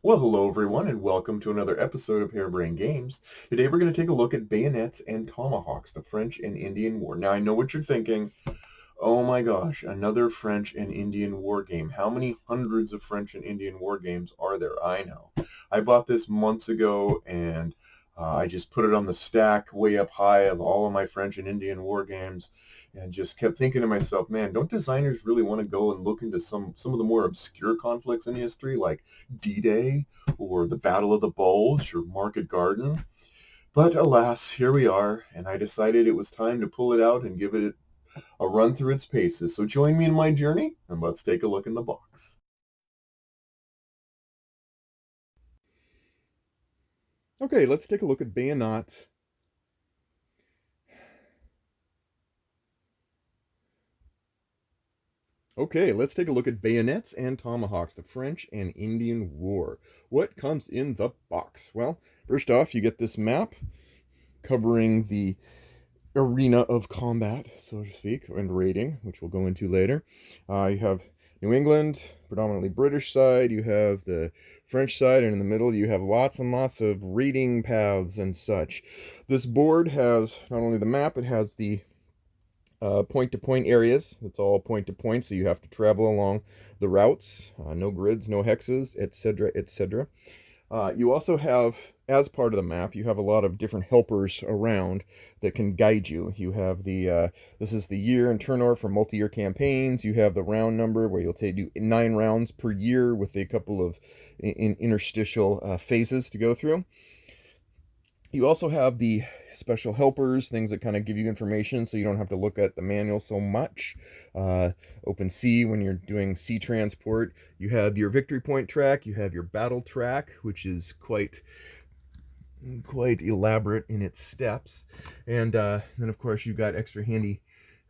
Well, hello everyone, and welcome to another episode of Harebrained Games. Today we're going to take a look at Bayonets and Tomahawks, the French and Indian War. Now, I know what you're thinking. Oh my gosh, another French and Indian war game. How many hundreds of French and Indian war games are there? I know. I bought this months ago, and I just put it on the stack way up high of all of my French and Indian war games, and just kept thinking to myself, man, don't designers really want to go and look into some of the more obscure conflicts in history, like D-Day or the Battle of the Bulge or Market Garden? But alas, here we are, and I decided it was time to pull it out and give it a run through its paces. So join me in my journey, and let's take a look in the box. Okay, let's take a look at Bayonets. Okay, let's take a look at Bayonets and Tomahawks, the French and Indian War. What comes in the box? Well, first off, you get this map covering the arena of combat, so to speak, and raiding, which we'll go into later. You have New England, predominantly British side. You have the French side, and in the middle you have lots and lots of raiding paths and such. This board has not only the map, it has the point-to-point areas. It's all point-to-point, so you have to travel along the routes. No grids, no hexes, etc., etc. You also have, as part of the map, you have a lot of different helpers around that can guide you. You have this is the year and turnover for multi-year campaigns. You have the round number where you'll do 9 rounds per year with a couple of interstitial phases to go through. You also have the special helpers, things that kind of give you information so you don't have to look at the manual so much. Open sea when you're doing sea transport. You have your victory point track, you have your battle track, which is quite elaborate in its steps. And then of course you've got extra handy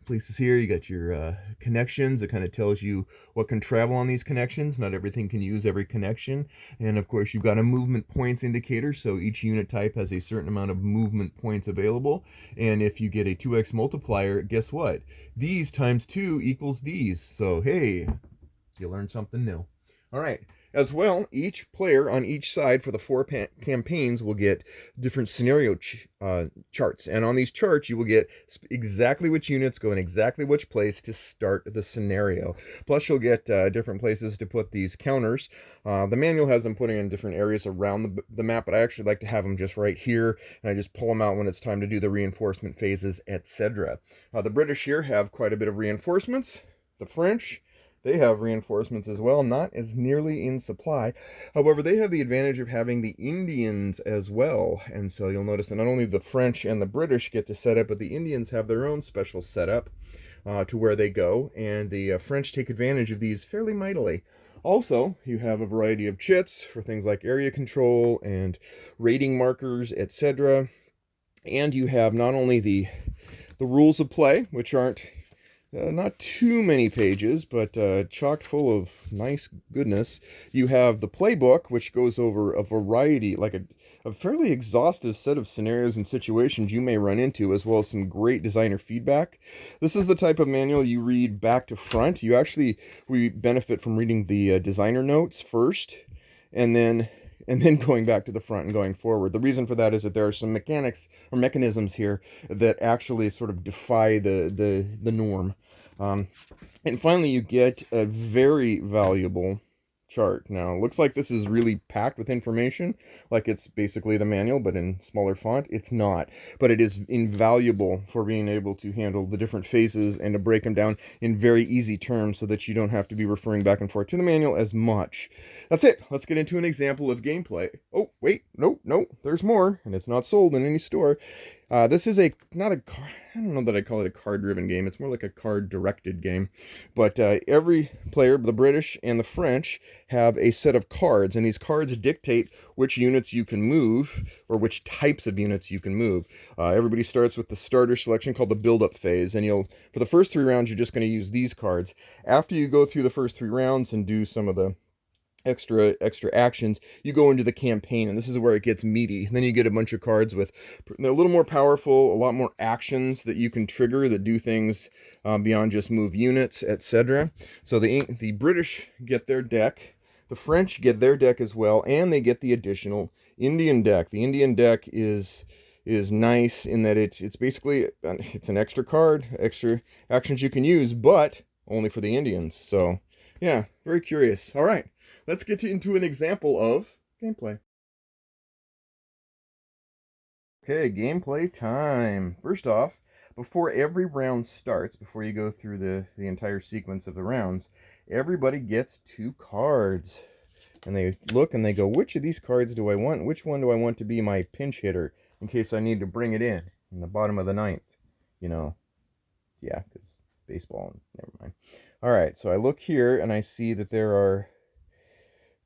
places here. You got your connections. It kind of tells you what can travel on these connections. Not everything can use every connection. And of course you've got a movement points indicator, so each unit type has a certain amount of movement points available. And if you get a 2x multiplier, guess what? These times 2 equals these. So hey, you learned something new. All right. As well, each player on each side for the 4 campaigns will get different scenario charts. And on these charts, you will get exactly which units go in exactly which place to start the scenario. Plus, you'll get different places to put these counters. The manual has them putting in different areas around the map, but I actually like to have them just right here, and I just pull them out when it's time to do the reinforcement phases, etc. The British here have quite a bit of reinforcements. The French, they have reinforcements as well, not as nearly in supply. However, they have the advantage of having the Indians as well. And so you'll notice that not only the French and the British get to set up, but the Indians have their own special setup to where they go. And the French take advantage of these fairly mightily. Also, you have a variety of chits for things like area control and raiding markers, etc. And you have not only the rules of play, which aren't not too many pages, but chock full of nice goodness. You have the playbook, which goes over a variety, like a fairly exhaustive set of scenarios and situations you may run into, as well as some great designer feedback. This is the type of manual you read back to front. We benefit from reading the designer notes first, and then going back to the front and going forward. The reason for that is that there are some mechanics or mechanisms here that actually sort of defy the norm. And finally, you get a very valuable chart. Now, it looks like this is really packed with information, like it's basically the manual, but in smaller font. It's not, but it is invaluable for being able to handle the different phases and to break them down in very easy terms so that you don't have to be referring back and forth to the manual as much. That's it. Let's get into an example of gameplay. Oh, wait, no, there's more, and it's not sold in any store. This is not a, I don't know that I call it a card-driven game. It's more like a card-directed game. But every player, the British and the French, have a set of cards, and these cards dictate which units you can move, or which types of units you can move. Everybody starts with the starter selection called the build-up phase, and for the first 3 rounds, you're just going to use these cards. After you go through the first 3 rounds and do some of the extra actions, you go into the campaign, and this is where it gets meaty. And then you get a bunch of cards with, they're a little more powerful, a lot more actions that you can trigger that do things beyond just move units, etc. So the British get their deck. the French get their deck as well, and they get the additional Indian deck. The Indian deck is nice in that it's basically it's an extra card, extra actions you can use, but only for the Indians. So yeah, very curious. All right, let's get into an example of gameplay. Okay, gameplay time. First off, before every round starts, before you go through the entire sequence of the rounds, everybody gets 2 cards. And they look and they go, which of these cards do I want? Which one do I want to be my pinch hitter in case I need to bring it in the bottom of the ninth? You know, yeah, because baseball, never mind. All right, so I look here and I see that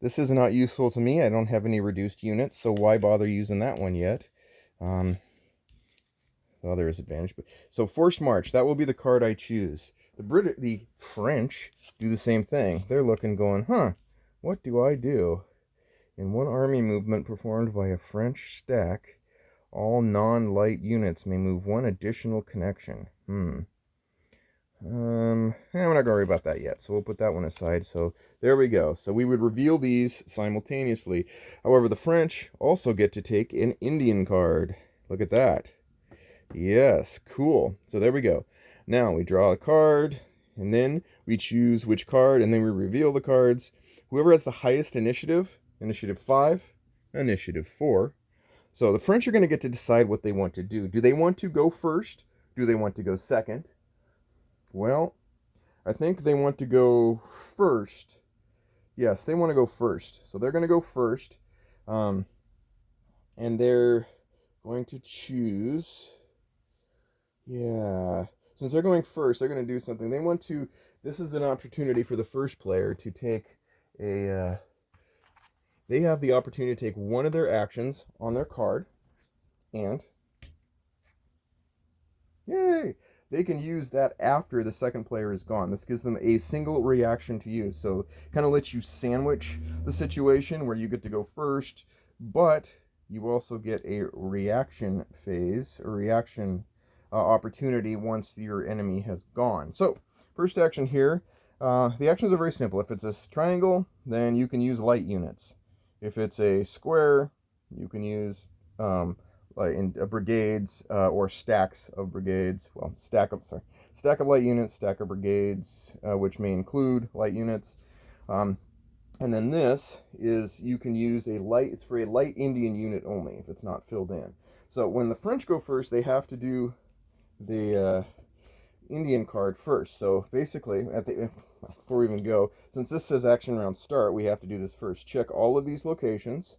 this is not useful to me. I don't have any reduced units, so why bother using that one yet? Well, there is advantage, but so forced march, that will be the card I choose. The French do the same thing. They're looking, going, huh? What do I do? In one army movement performed by a French stack, all non-light units may move 1 additional connection. We're not gonna worry about that yet, so we'll put that one aside. So there we go. So we would reveal these simultaneously. However, the French also get to take an Indian card. Look at that. Yes, cool. So there we go. Now we draw a card, and then we choose which card, and then we reveal the cards. Whoever has the highest initiative, initiative 5, initiative 4. So the French are going to get to decide what they want to do. Do they want to go first? Do they want to go second? Well, I think they want to go first. Yes, they want to go first. So they're going to go first. And they're going to choose... Yeah, since they're going first, they're going to do something. They want to, this is an opportunity for the first player to take they have the opportunity to take one of their actions on their card, and, yay, they can use that after the second player is gone. This gives them a single reaction to use, so kind of lets you sandwich the situation where you get to go first, but you also get a reaction phase, a reaction opportunity once your enemy has gone. So, first action here, the actions are very simple. If it's a triangle, then you can use light units. If it's a square, you can use like in brigades or stacks of brigades. Well, stack of light units, stack of brigades, which may include light units. And then this is, you can use it's for a light Indian unit only if it's not filled in. So when the French go first, they have to do the Indian card first. So basically, before we even go, since this says action round start, we have to do this first. Check all of these locations: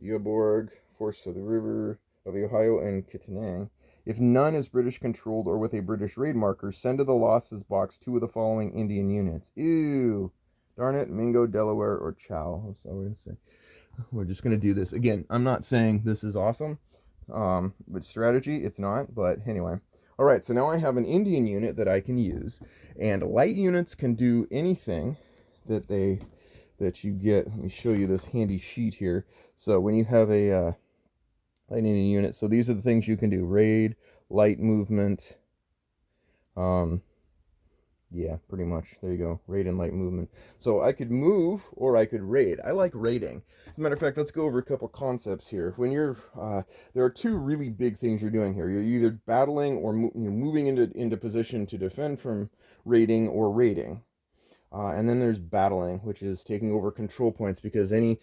Diaborg, Force of the River of the Ohio, and Kittanang. If none is British controlled or with a British raid marker, send to the losses box 2 of the following Indian units. Ew. Darn it, Mingo, Delaware, or Chow. That's all we're going to say. We're just going to do this. Again, I'm not saying this is awesome. With strategy, it's not, but anyway. All right, so now I have an Indian unit that I can use, and light units can do anything that you get. Let me show you this handy sheet here. So when you have a light Indian unit, so these are the things you can do: raid, light movement, yeah, pretty much. There you go. Raid and light movement. So I could move or I could raid. I like raiding. As a matter of fact, let's go over a couple concepts here. When you're, there are 2 really big things you're doing here. You're either battling or moving into position to defend from raiding or raiding. And then there's battling, which is taking over control points, because any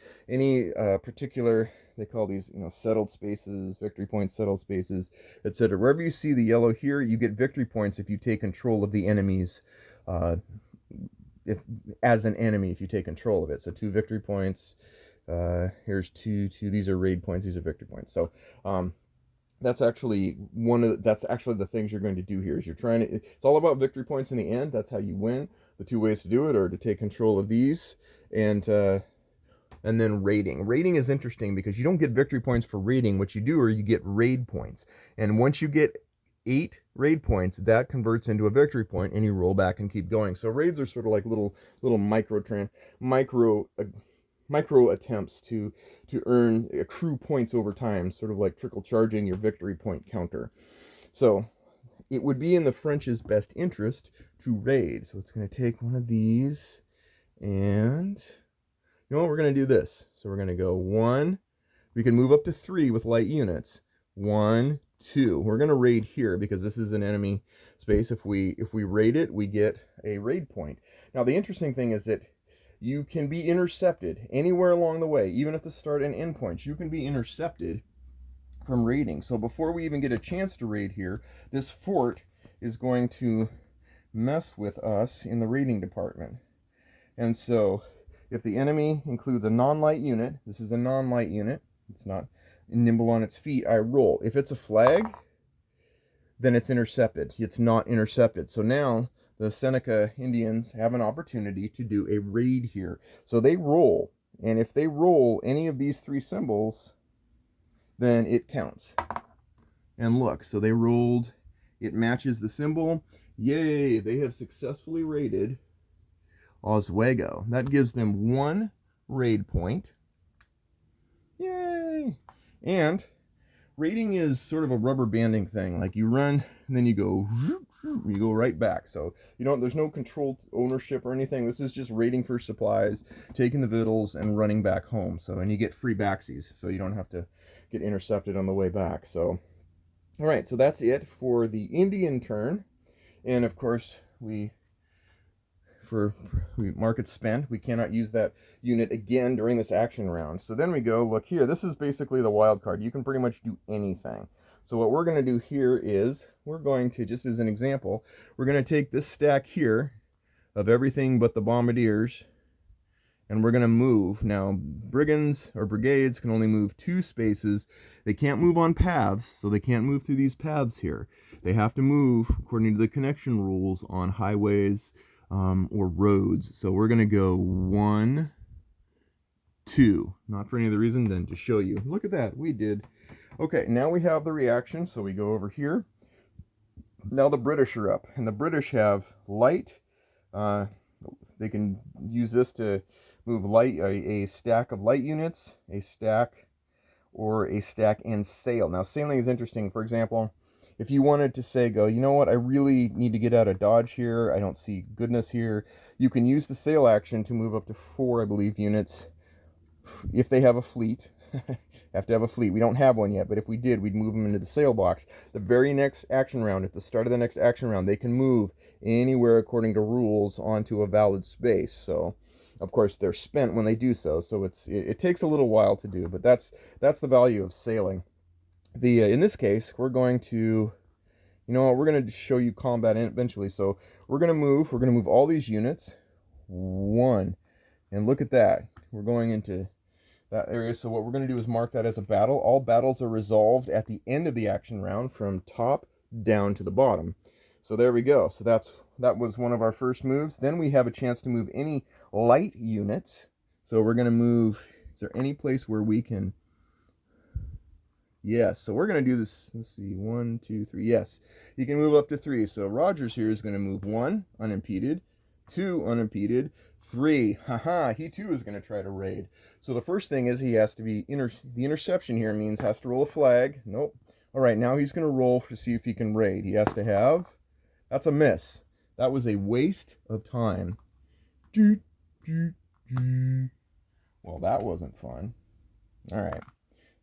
particular, they call these, settled spaces, victory points, settled spaces, etc. Wherever you see the yellow here, you get victory points if you take control of the enemies, as an enemy, if you take control of it. So 2 victory points. Here's two. These are raid points. These are victory points. So that's actually the things you're going to do here. Is you're trying to. It's all about victory points in the end. That's how you win. The 2 ways to do it are to take control of these and then raiding. Raiding is interesting because you don't get victory points for raiding. What you do are you get raid points. And once you get 8 raid points, that converts into a victory point, and you roll back and keep going. So raids are sort of like little micro attempts to accrue points over time, sort of like trickle charging your victory point counter. So it would be in the French's best interest to raid. So it's going to take one of these, and you know what, we're going to do this. So we're going to go 1. We can move up to 3 with light units. 1, 2. We're going to raid here because this is an enemy space. If we raid it, we get a raid point. Now the interesting thing is that you can be intercepted anywhere along the way, even at the start and end points. You can be intercepted from raiding. So before we even get a chance to raid here, this fort is going to mess with us in the raiding department. And so if the enemy includes a non-light unit, this is a non-light unit, it's not nimble on its feet, I roll. If it's a flag, then it's intercepted. It's not intercepted. So now the Seneca Indians have an opportunity to do a raid here. So they roll, and if they roll any of these 3 symbols, then it counts. And look, so they rolled, it matches the symbol. Yay, they have successfully raided Oswego. That gives them 1 raid point. Yay! And raiding is sort of a rubber banding thing. Like you run and then you go right back. So there's no controlled ownership or anything. This is just raiding for supplies, taking the victuals and running back home. So, and you get free backsies, so you don't have to get intercepted on the way back. So all right, so that's it for the Indian turn. And of course we mark it spent. We cannot use that unit again during this action round. So then we go, look here, this is basically the wild card. You can pretty much do anything. So what we're going to do here is, we're going to, just as an example, we're going to take this stack here of everything but the bombardiers, and we're going to move. Now, brigands or brigades can only move 2 spaces. They can't move on paths, so they can't move through these paths here. They have to move, according to the connection rules, on highways, or roads. So we're going to go 1, 2. Not for any other reason than to show you. Look at that. We did. Okay, now we have the reaction. So we go over here. Now the British are up. And the British have light. They can use this to move light, a stack of light units, a stack, or a stack and sail. Now sailing is interesting. For example, if you wanted to say, go, you know what, I really need to get out of dodge here, I don't see goodness here, you can use the sail action to move up to 4, I believe, units, if they have a fleet. Have to have a fleet. We don't have one yet, but if we did, we'd move them into the sail box. The very next action round, at the start of the next action round, they can move anywhere according to rules onto a valid space. So, of course, they're spent when they do so. So it takes a little while to do, but that's the value of sailing. In this case, we're going to, we're going to show you combat eventually. So we're going to move all these units. 1, and look at that. We're going into that area. So what we're going to do is mark that as a battle. All battles are resolved at the end of the action round from top down to the bottom. So there we go. So that was one of our first moves. Then we have a chance to move any light units. So we're going to move, is there any place where we can, yes, so we're going to do this, let's see, 1, 2, 3, yes, you can move up to 3. So Rogers here is going to move 1 unimpeded, 2 unimpeded, 3, haha, he too is going to try to raid. So the first thing is he has to be, the interception here means has to roll a flag. Nope. All right, now he's going to roll to see if he can raid. He has to have, that's a miss. That was a waste of time. Well, that wasn't fun. All right.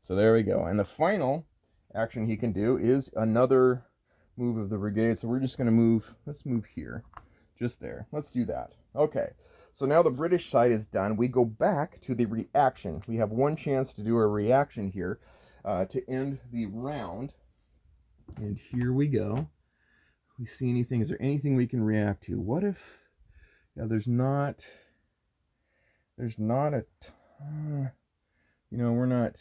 So there we go. And the final action he can do is another move of the brigade. So we're just going to move, let's move here, just there. Let's do that. Okay. So now the British side is done. We go back to the reaction. We have 1 chance to do a reaction here to end the round. And here we go. We see anything? Is there anything we can react to? What if, yeah, there's not a, we're not,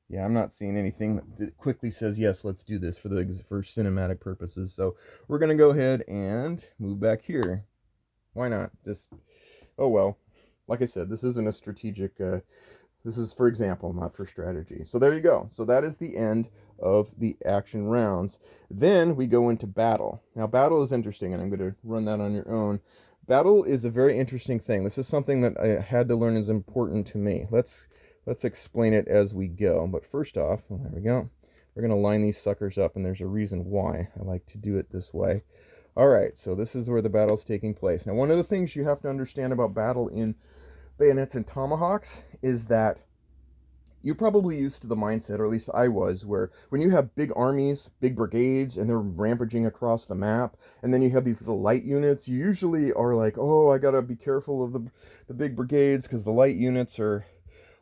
yeah, I'm not seeing anything that quickly says, yes, let's do this for cinematic purposes. So we're going to go ahead and move back here. Why not? Just, oh, well, like I said, this isn't a strategic, this is for example, not for strategy. So there you go. So that is the end of the action rounds. Then we go into battle. Now, battle is interesting, and I'm going to run that on your own. Battle is a very interesting thing. This is something that I had to learn is important to me. Let's explain it as we go. But first off, well, there we go. We're going to line these suckers up, and there's a reason why I like to do it this way. All right, so this is where the battle's taking place. Now, one of the things you have to understand about battle in Bayonets and Tomahawks is that you're probably used to the mindset, or at least I was, where when you have big armies, big brigades, and they're rampaging across the map, and then you have these little light units, you usually are like, oh, I gotta be careful of the big brigades because the light units are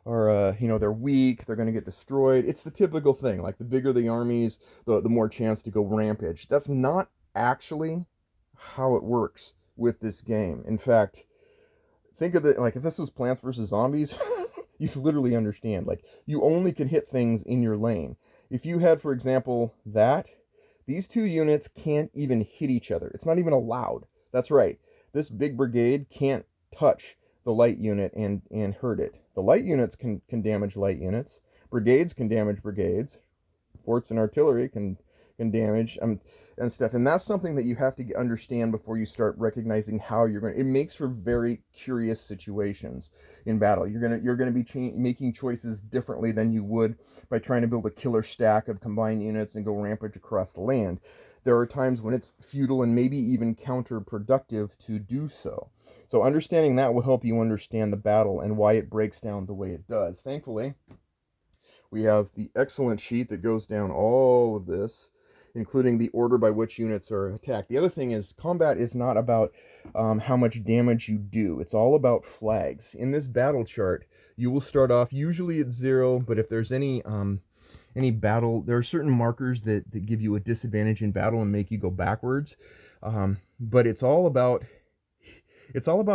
they're weak, they're going to get destroyed. It's the typical thing. Like the bigger the armies, the more chance to go rampage. That's not actually how it works with this game. In fact, think of it like if this was Plants vs Zombies, you literally understand. Like you only can hit things in your lane. If you had, for example, these two units can't even hit each other. It's not even allowed. That's right. This big brigade can't touch the light unit and hurt it. The light units can damage light units. Brigades can damage brigades. Forts and artillery can damage and stuff. And that's something that you have to understand before you start recognizing how you're going. It makes for very curious situations in battle. You're going to be making choices differently than you would by trying to build a killer stack of combined units and go rampage across the land. There are times when it's futile and maybe even counterproductive to do so. So understanding that will help you understand the battle and why it breaks down the way it does. Thankfully, we have the excellent sheet that goes down all of this, including the order by which units are attacked. The other thing is combat is not about how much damage you do. It's all about flags. In this battle chart, you will start off usually at 0, but if there's any battle, there are certain markers that give you a disadvantage in battle and make you go backwards. But it's all about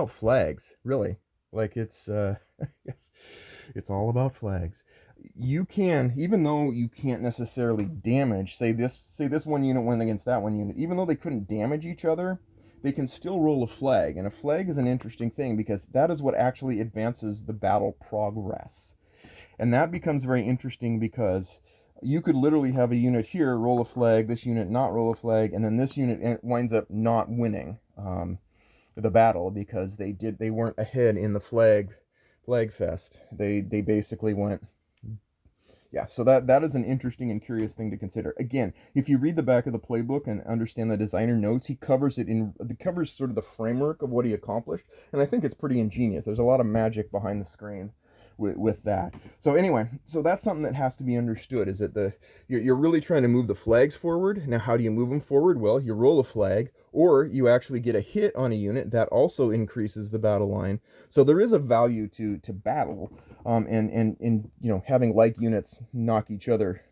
flags, really. Like it's yes, it's all about flags. You can, even though you can't necessarily damage, say this one unit went against that one unit, even though they couldn't damage each other, they can still roll a flag. And a flag is an interesting thing because that is what actually advances the battle progress. And that becomes very interesting because you could literally have a unit here roll a flag, this unit not roll a flag, and then this unit winds up not winning the battle because they weren't ahead in the flag fest. They basically went. Yeah, so that is an interesting and curious thing to consider. Again, if you read the back of the playbook and understand the designer notes, he covers sort of the framework of what he accomplished, and I think it's pretty ingenious. There's a lot of magic behind the screen with that. So anyway, so that's something that has to be understood, is that you're really trying to move the flags forward. Now, how do you move them forward? Well, you roll a flag, or you actually get a hit on a unit that also increases the battle line. So there is a value to battle, and having like units knock each other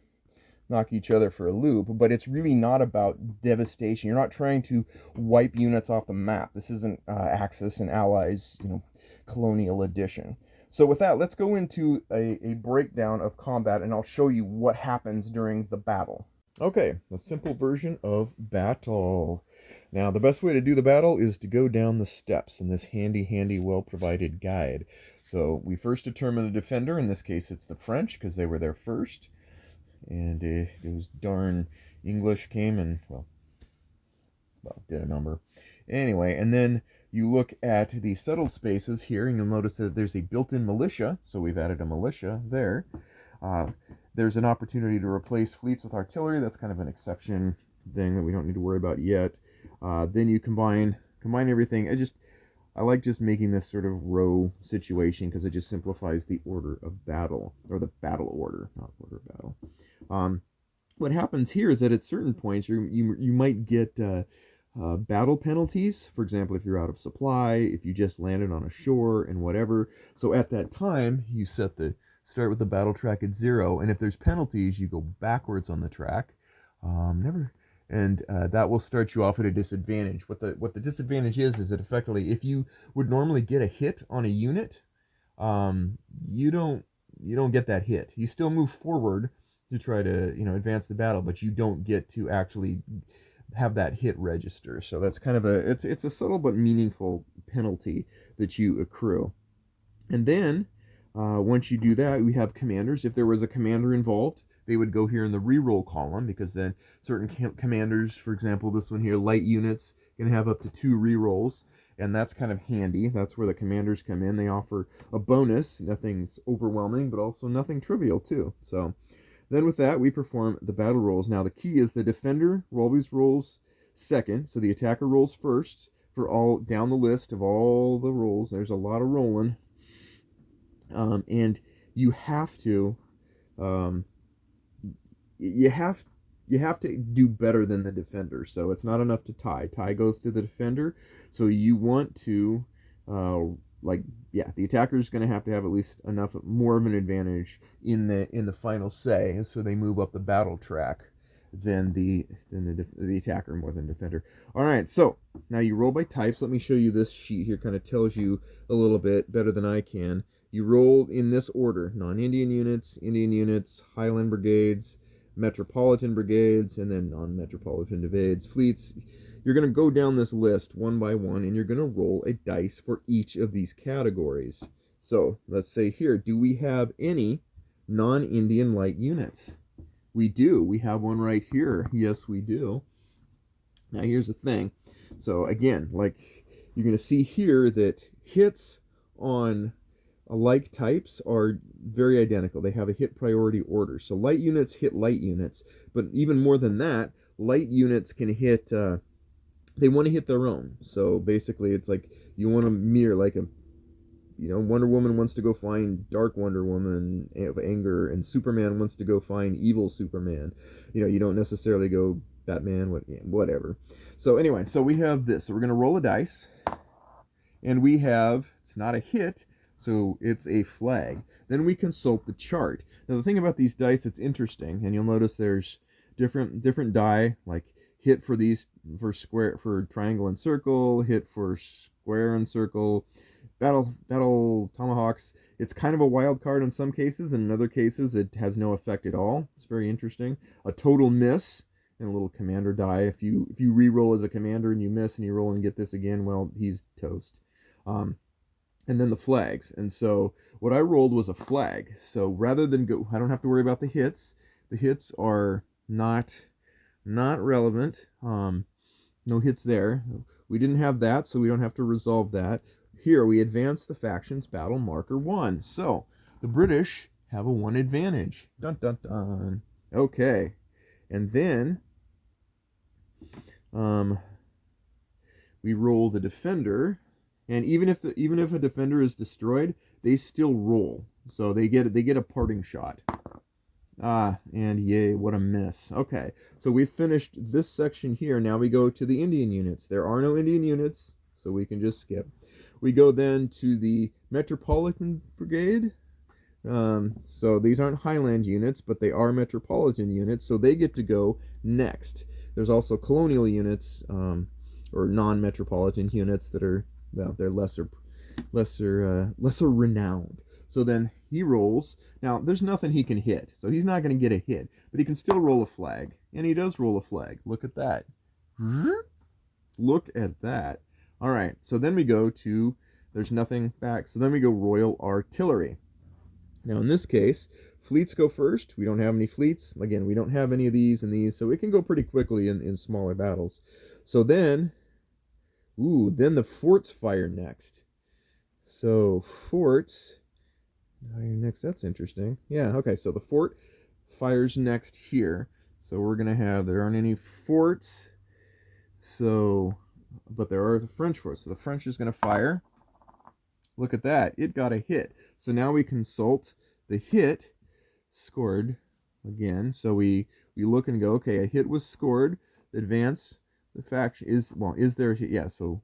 for a loop, but it's really not about devastation. You're not trying to wipe units off the map. This isn't Axis and Allies, colonial edition. So with that, let's go into a breakdown of combat, and I'll show you what happens during the battle. Okay, a simple version of battle. Now, the best way to do the battle is to go down the steps in this handy, well-provided guide. So we first determine the defender. In this case, it's the French, because they were there first. And those darn English came and, well, did a number. Anyway, and then you look at the settled spaces here, and you'll notice that there's a built-in militia, so we've added a militia there. There's an opportunity to replace fleets with artillery. That's kind of an exception thing that we don't need to worry about yet. Then you combine everything. I like just making this sort of row situation because it just simplifies the order of battle, or the battle order, not order of battle. What happens here is that at certain points you might get battle penalties. For example, if you're out of supply, if you just landed on a shore and whatever. So at that time, you start with the battle track at 0, and if there's penalties, you go backwards on the track. That will start you off at a disadvantage. What the disadvantage is that effectively, if you would normally get a hit on a unit, you don't get that hit. You still move forward to try to advance the battle, but you don't get to actually have that hit register. So that's kind of it's a subtle but meaningful penalty that you accrue. And then once you do that, we have commanders. If there was a commander involved, they would go here in the reroll column, because then certain commanders, for example, this one here, light units, can have up to 2 rerolls, and that's kind of handy. That's where the commanders come in. They offer a bonus. Nothing's overwhelming, but also nothing trivial too. So then with that, we perform the battle rolls. Now the key is the defender always rolls second, so the attacker rolls first for all down the list of all the rolls. There's a lot of rolling. And you have to um, you have you have to do better than the defender. So it's not enough to tie. Tie goes to the defender. So you want to uh, like yeah, the attacker is going to have at least enough more of an advantage in the final say, and so they move up the battle track than the attacker more than defender. All right, so now you roll by types. Let me show you this sheet here. Kind of tells you a little bit better than I can. You roll in this order: non-Indian units, Indian units, Highland brigades, Metropolitan brigades, and then non-Metropolitan brigades, fleets. You're going to go down this list one by one, and you're going to roll a dice for each of these categories. So let's say here, do we have any non-Indian light units? We do. We have one right here. Yes, we do. Now here's the thing. So again, like you're going to see here that hits on like types are very identical. They have a hit priority order. So light units hit light units, but even more than that, light units can hit. They want to hit their own. So basically, it's like you want to mirror like a. Wonder Woman wants to go find Dark Wonder Woman of anger, and Superman wants to go find evil Superman. You don't necessarily go Batman, whatever. So anyway, so we have this. So we're going to roll a dice, and we have, it's not a hit, so it's a flag. Then we consult the chart. Now the thing about these dice that's interesting, and you'll notice there's different die, like hit for these, for square, for triangle and circle, hit for square and circle. Battle Tomahawks, it's kind of a wild card in some cases, and in other cases it has no effect at all. It's very interesting. A total miss, and a little commander die. If you re-roll as a commander and you miss and you roll and get this again, well, he's toast. And then the flags. And so what I rolled was a flag. So rather than go, I don't have to worry about the hits. The hits are not relevant. No hits there. We didn't have that, so we don't have to resolve that. Here we advance the factions battle marker 1. So the British have a 1 advantage. Dun dun dun. Okay. And then we roll the defender, and even if a defender is destroyed, they still roll. So they get a parting shot. And yay, what a miss. Okay, so we finished this section here. Now we go to the Indian units. There are no Indian units, so we can just skip. We go then to the Metropolitan Brigade. So these aren't Highland units, but they are Metropolitan units, so they get to go next. There's also colonial units, or non-metropolitan units that are, well, they're lesser renowned. So then he rolls. Now, there's nothing he can hit, so he's not going to get a hit, but he can still roll a flag, and he does roll a flag. Look at that. Look at that. All right, so then we go to, there's nothing back, so then we go Royal Artillery. Now, in this case, fleets go first. We don't have any fleets. Again, we don't have any of these and these, so it can go pretty quickly in smaller battles. So then, then the forts fire next. So, forts, next, that's interesting. Yeah, okay, so the fort fires next here. So we're going to have, there aren't any forts, so, but there are the French forts. So the French is going to fire. Look at that, it got a hit. So now we consult the hit scored again. So we look and go, okay, a hit was scored. Advance the faction is, well, is there a hit? Yeah, so,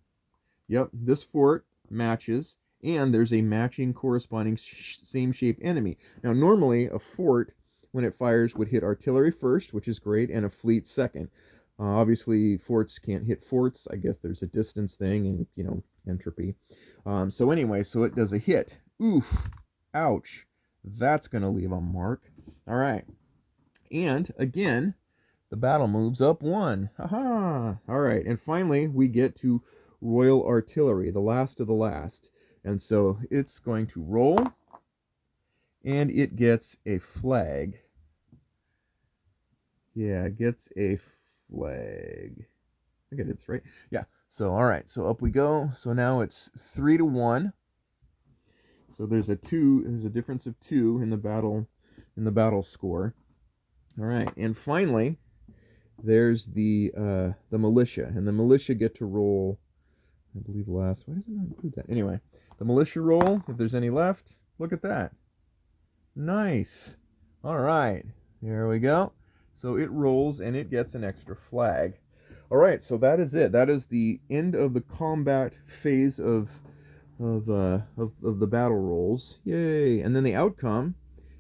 yep, this fort matches, and there's a matching corresponding same shape enemy. Now, normally a fort, when it fires, would hit artillery first, which is great, and a fleet second. Obviously, forts can't hit forts. I guess there's a distance thing and, entropy. So anyway, so it does a hit. Oof. Ouch. That's going to leave a mark. All right. And again, the battle moves up 1. Haha. All right. And finally, we get to Royal Artillery, the last of the last. And so it's going to roll, and it gets a flag. Yeah, it gets a flag. I get it's right. Yeah. So all right. So up we go. So now it's 3-1. So there's a difference of 2 in the battle score. All right. And finally, there's the militia, and the militia get to roll. I believe last. Why does it not include that? Anyway, the militia roll, if there's any left. Look at that. Nice. All right. There we go. So it rolls and it gets an extra flag. All right, so that is it. That is the end of the combat phase of the battle rolls. Yay! And then the outcome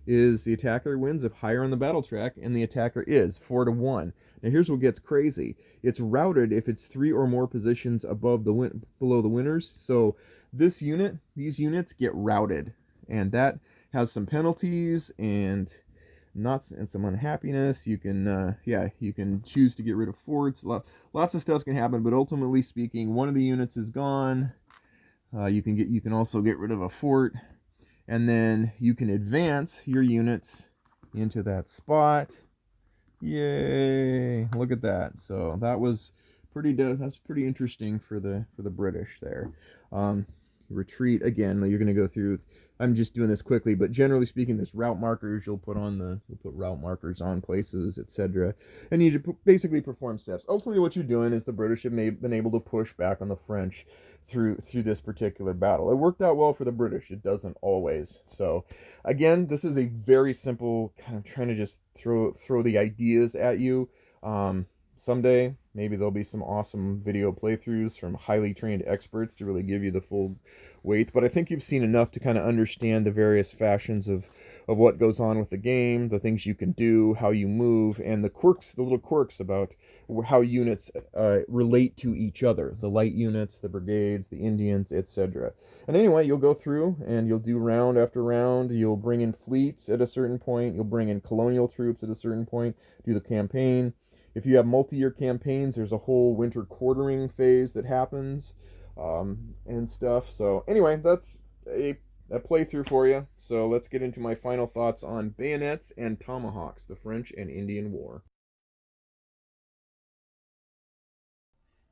is the attacker wins if higher on the battle track, and the attacker is 4-1. Now here's what gets crazy. It's routed if it's 3 or more positions above below the winners. So these units get routed, and that has some penalties and not and some unhappiness. You can you can choose to get rid of forts. Lots of stuff can happen, but ultimately speaking, one of the units is gone. You can also get rid of a fort, and then you can advance your units into that spot. Yay! Look at that. So that's pretty interesting for the British there. Retreat again. You're going to go through. I'm just doing this quickly, but generally speaking, there's route markers. You'll put route markers on places, etc. And you basically perform steps. Ultimately, what you're doing is the British have been able to push back on the French through this particular battle. It worked out well for the British. It doesn't always. So again, this is a very simple kind of trying to just throw the ideas at you. Someday, maybe there'll be some awesome video playthroughs from highly trained experts to really give you the full weight. But I think you've seen enough to kind of understand the various fashions of what goes on with the game, the things you can do, how you move, and the little quirks about how units relate to each other. The light units, the brigades, the Indians, etc. And anyway, you'll go through and you'll do round after round. You'll bring in fleets at a certain point. You'll bring in colonial troops at a certain point, do the campaign. If you have multi-year campaigns, there's a whole winter quartering phase that happens and stuff. So anyway, that's a playthrough for you. So let's get into my final thoughts on Bayonets and Tomahawks, the French and Indian War.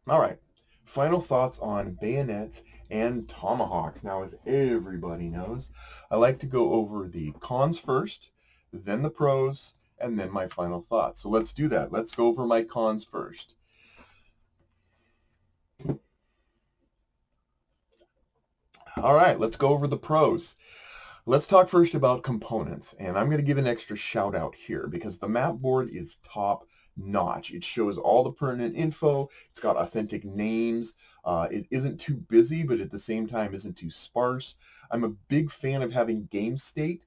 All right. Final thoughts on Bayonets and Tomahawks. Now, as everybody knows, I like to go over the cons first, then the pros, and then my final thoughts. So let's do that. Let's go over my cons first. All right, let's go over the pros. Let's talk first about components, and I'm going to give an extra shout out here because the map board is top notch. It shows all the pertinent info. It's got authentic names. It isn't too busy, but at the same time isn't too sparse. I'm a big fan of having game state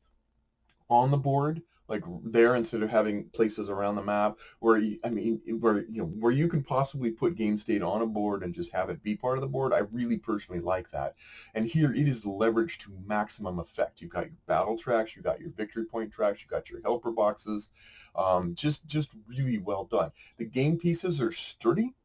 on the board, like there, instead of having places around the map where where you can possibly put game state on a board and just have it be part of the board. I really personally like that. And here it is leveraged to maximum effect. You've got your battle tracks, you got your victory point tracks, you got your helper boxes. Just really well done. The game pieces are sturdy.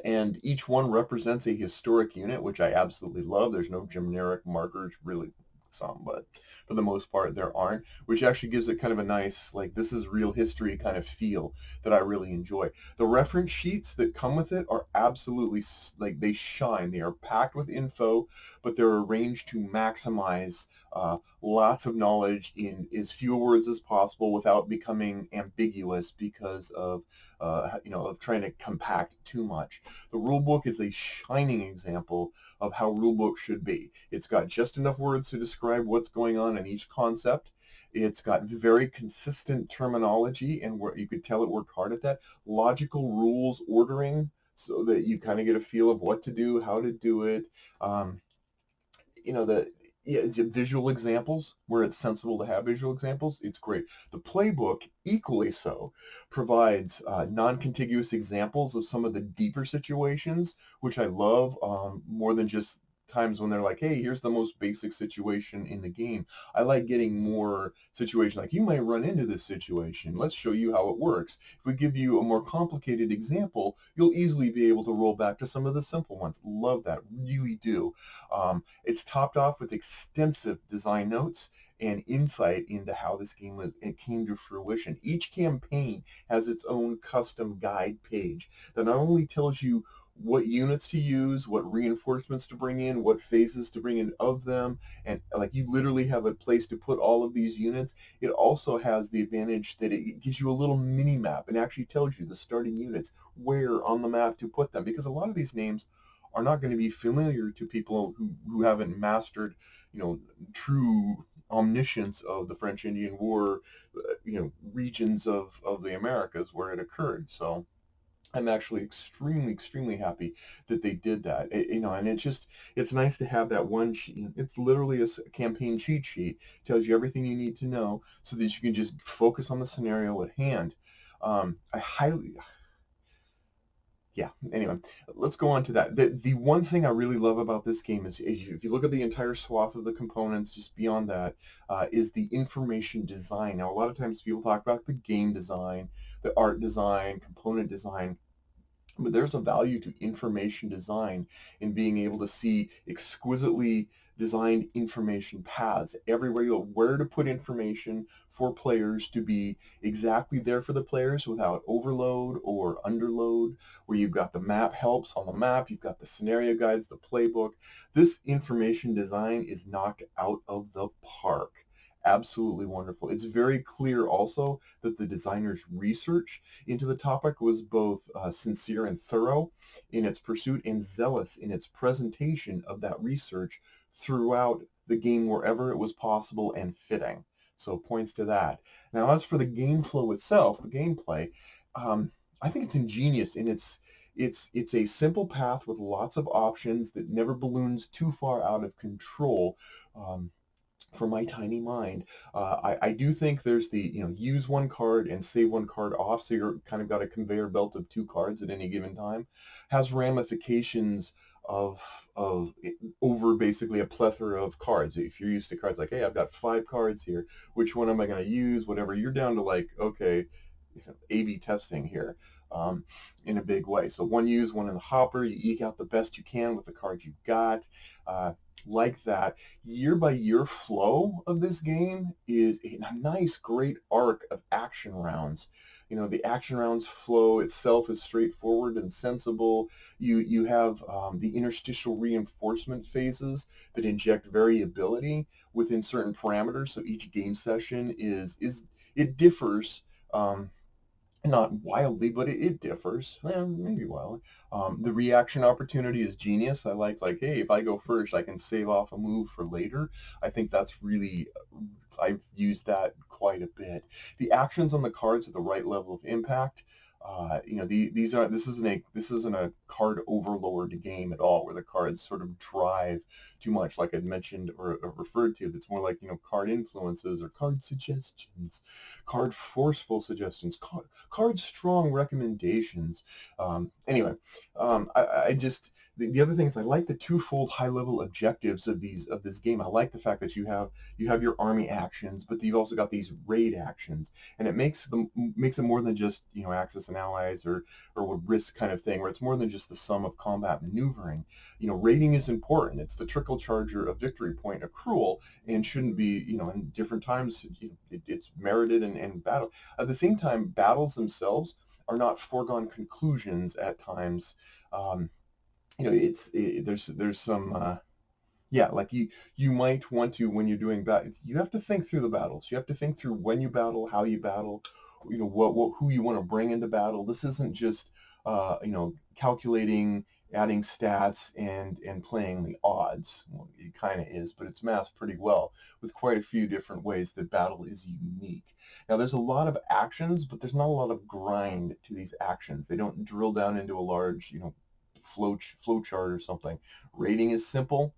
And each one represents a historic unit, which I absolutely love. There's no generic markers, really some, but for the most part there aren't, which actually gives it kind of a nice, like, this is real history kind of feel that I really enjoy. The reference sheets that come with it are absolutely, like, they shine. They are packed with info, but they're arranged to maximize lots of knowledge in as few words as possible without becoming ambiguous because of of trying to compact too much. The rulebook is a shining example of how rulebook should be. It's got just enough words to describe what's going on in each concept. It's got very consistent terminology, and where you could tell it worked hard at that. Logical rules ordering, so that you kind of get a feel of what to do, how to do it. The it's visual examples where it's sensible to have visual examples. It's great. The playbook, equally so, provides non-contiguous examples of some of the deeper situations, which I love, more than just times when they're like, hey, here's the most basic situation in the game. I like getting more situations like, you might run into this situation. Let's show you how it works. If we give you a more complicated example, you'll easily be able to roll back to some of the simple ones. Love that, really do. It's topped off with extensive design notes and insight into how this game came to fruition. Each campaign has its own custom guide page that not only tells you what units to use, what reinforcements to bring in, what phases to bring in of them, and like you literally have a place to put all of these units. It also has the advantage that it gives you a little mini map and actually tells you the starting units, where on the map to put them, because a lot of these names are not going to be familiar to people who haven't mastered, true omniscience of the French Indian War, regions of the Americas where it occurred. So I'm actually extremely, extremely happy that they did that. And it's nice to have that one sheet. It's literally a campaign cheat sheet. Tells you everything you need to know so that you can just focus on the scenario at hand. I highly, yeah. Anyway, let's go on to that. The one thing I really love about this game is if you look at the entire swath of the components, just beyond that, is the information design. Now, a lot of times people talk about the game design, the art design, component design. But there's a value to information design in being able to see exquisitely designed information paths everywhere you go, where to put information for players to be exactly there for the players without overload or underload, where you've got the map helps on the map, you've got the scenario guides, the playbook. This information design is knocked out of the park. Absolutely wonderful. It's very clear also that the designer's research into the topic was both sincere and thorough in its pursuit and zealous in its presentation of that research throughout the game wherever it was possible and fitting. So points to that. Now, as for the game flow itself, the gameplay, I think it's ingenious in it's a simple path with lots of options that never balloons too far out of control. For my tiny mind. I do think there's the, use one card and save one card off, so you're kind of got a conveyor belt of two cards at any given time. Has ramifications of over basically a plethora of cards. If you're used to cards like, hey, I've got 5 cards here, which one am I going to use? Whatever, you're down to like, okay, A/B testing here in a big way. So one use, one in the hopper. You eke out the best you can with the cards you've got. Like that, year by year flow of this game is a nice, great arc of action rounds. The action rounds flow itself is straightforward and sensible. You have the interstitial reinforcement phases that inject variability within certain parameters. So each game session it differs. Not wildly, but it differs. Well, maybe wildly. The reaction opportunity is genius. I like, hey, if I go first, I can save off a move for later. I think that's really, I've used that quite a bit. The actions on the cards at the right level of impact. This isn't a card overlord game at all, where the cards sort of drive too much, like I'd mentioned or referred to. That's more like, card influences or card suggestions, card forceful suggestions, card strong recommendations. Anyway, I just the other thing is I like the twofold high level objectives of this game. I like the fact that you have your army actions, but you've also got these raid actions, and it makes it more than just Axis and allies or with risk kind of thing, where it's more than just the sum of combat maneuvering. Raiding is important. It's the trickle charger of victory point accrual, and shouldn't be in different times. It's merited and battle. At the same time, battles themselves are not foregone conclusions at times. There's some yeah, like you might want to, when you're doing battle, you have to think through the battles. You have to think through when you battle, how you battle, what who you want to bring into battle. This isn't just calculating, adding stats and playing the odds. Well, it kind of is, but it's masked pretty well with quite a few different ways that battle is unique. Now, there's a lot of actions, but there's not a lot of grind to these actions. They don't drill down into a large flow chart or something. Rating is simple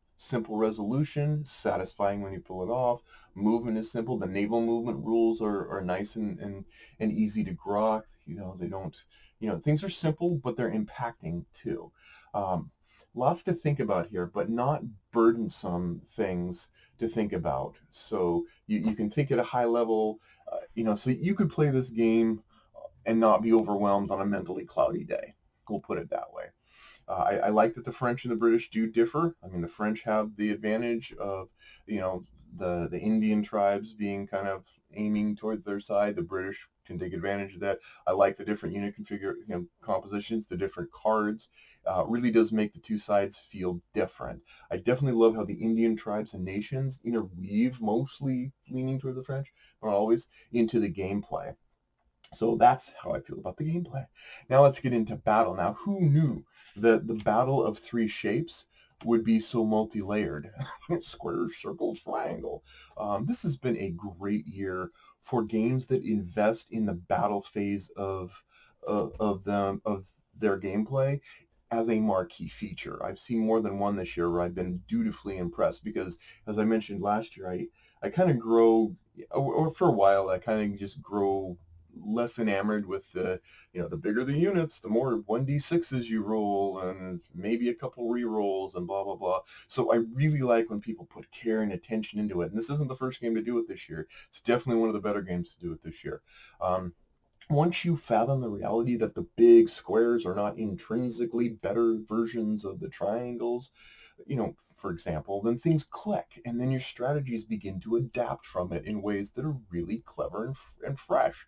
resolution, satisfying when you pull it off. Movement is simple. The naval movement rules are nice and easy to grok. They don't, things are simple, but they're impacting too. Lots to think about here, but not burdensome things to think about. So you can think at a high level, so you could play this game and not be overwhelmed on a mentally cloudy day. We'll put it that way. I like that the French and the British do differ. I mean, the French have the advantage of, the Indian tribes being kind of aiming towards their side. The British can take advantage of that. I like the different unit compositions, the different cards. Really does make the two sides feel different. I definitely love how the Indian tribes and nations interweave, mostly leaning toward the French, but always, into the gameplay. So that's how I feel about the gameplay. Now let's get into battle. Now, who knew that the battle of three shapes would be so multi-layered? Square, circle, triangle. This has been a great year for games that invest in the battle phase of their gameplay as a marquee feature. I've seen more than one this year where I've been dutifully impressed because, as I mentioned last year, I kind of grow, or for a while, I kind of just grow less enamored with the bigger the units, the more 1d6s you roll and maybe a couple re-rolls and blah, blah, blah. So I really like when people put care and attention into it. And this isn't the first game to do it this year. It's definitely one of the better games to do it this year. Once you fathom the reality that the big squares are not intrinsically better versions of the triangles, for example, then things click, and then your strategies begin to adapt from it in ways that are really clever and fresh.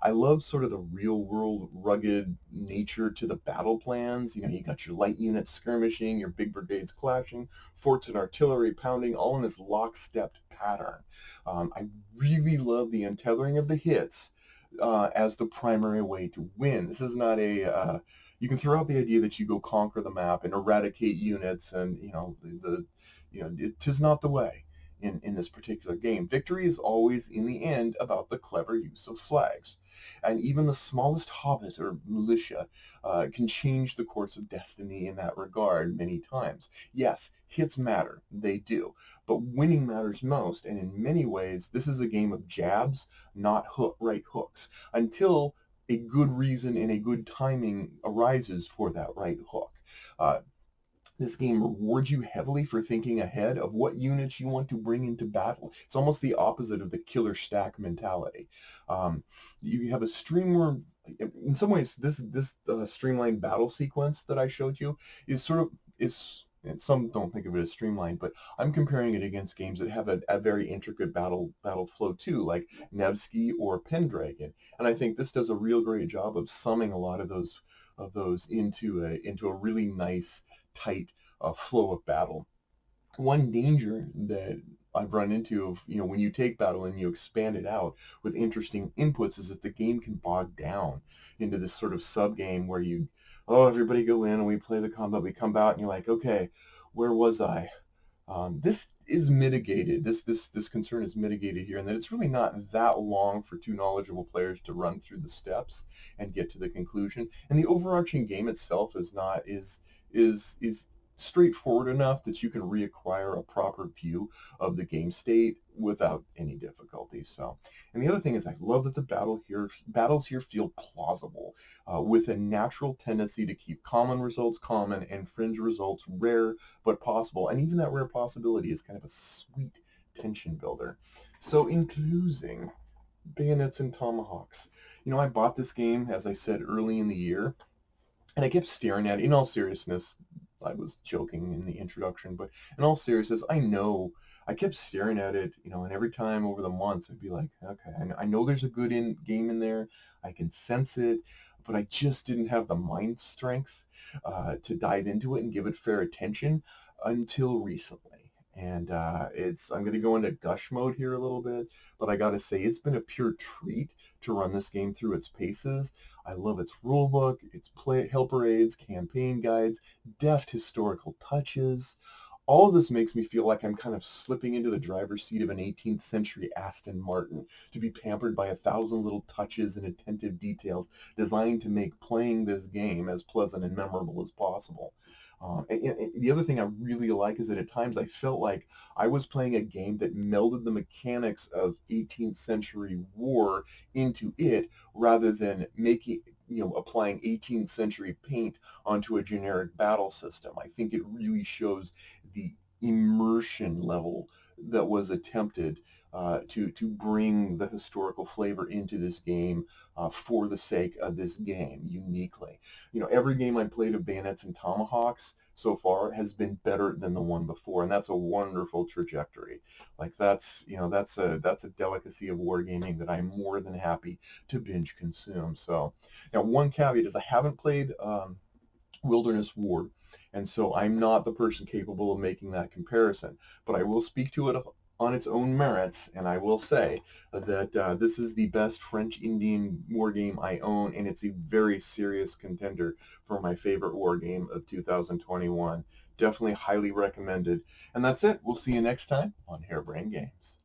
I love sort of the real world rugged nature to the battle plans. You got your light units skirmishing, your big brigades clashing, forts and artillery pounding, all in this lockstep pattern. I really love the untethering of the hits as the primary way to win. This is not you can throw out the idea that you go conquer the map and eradicate units, and it is not the way in this particular game. Victory is always in the end about the clever use of flags, and even the smallest hobbit or militia can change the course of destiny in that regard many times. Yes, hits matter, they do, but winning matters most, and in many ways this is a game of jabs, not right hooks, until a good reason and a good timing arises for that right hook. Uh, this game rewards you heavily for thinking ahead of what units you want to bring into battle. It's almost the opposite of the killer stack mentality. You have a streamer. In some ways, this streamlined battle sequence that I showed you is sort of is. And some don't think of it as streamlined, but I'm comparing it against games that have a very intricate battle flow too, like Nevsky or Pendragon. And I think this does a real great job of summing a lot of those into a really nice tight flow of battle. One danger that I've run into of, when you take battle and you expand it out with interesting inputs is that the game can bog down into this sort of sub game where everybody go in and we play the combat, we come out and you're like, okay, where was I? This is mitigated. This concern is mitigated here, and that it's really not that long for two knowledgeable players to run through the steps and get to the conclusion. And the overarching game itself is straightforward enough that you can reacquire a proper view of the game state without any difficulty. So, and the other thing is, I love that the battles here feel plausible, with a natural tendency to keep common results common and fringe results rare but possible. And even that rare possibility is kind of a sweet tension builder. So, in closing, Bayonets and Tomahawks. I bought this game, as I said, early in the year, and I kept staring at it. In all seriousness, I was joking in the introduction, but in all seriousness, I kept staring at it, and every time over the months, I'd be like, okay, I know there's a good game in there. I can sense it, but I just didn't have the mind strength to dive into it and give it fair attention until recently. And I'm going to go into gush mode here a little bit, but I got to say, it's been a pure treat to run this game through its paces. I love its rulebook, its helper aids, campaign guides, deft historical touches. All of this makes me feel like I'm kind of slipping into the driver's seat of an 18th century Aston Martin, to be pampered by 1,000 little touches and attentive details designed to make playing this game as pleasant and memorable as possible. And the other thing I really like is that at times I felt like I was playing a game that melded the mechanics of 18th century war into it, rather than applying 18th century paint onto a generic battle system. I think it really shows the immersion level that was attempted to bring the historical flavor into this game for the sake of this game uniquely. Every game I played of Bayonets and Tomahawks so far has been better than the one before, and that's a wonderful trajectory. Like that's a delicacy of wargaming that I'm more than happy to binge consume. So now, one caveat is I haven't played Wilderness War, and so I'm not the person capable of making that comparison. But I will speak to it on its own merits, and I will say that this is the best French Indian war game I own, and it's a very serious contender for my favorite war game of 2021. Definitely highly recommended. And that's it. We'll see you next time on Harebrained Games.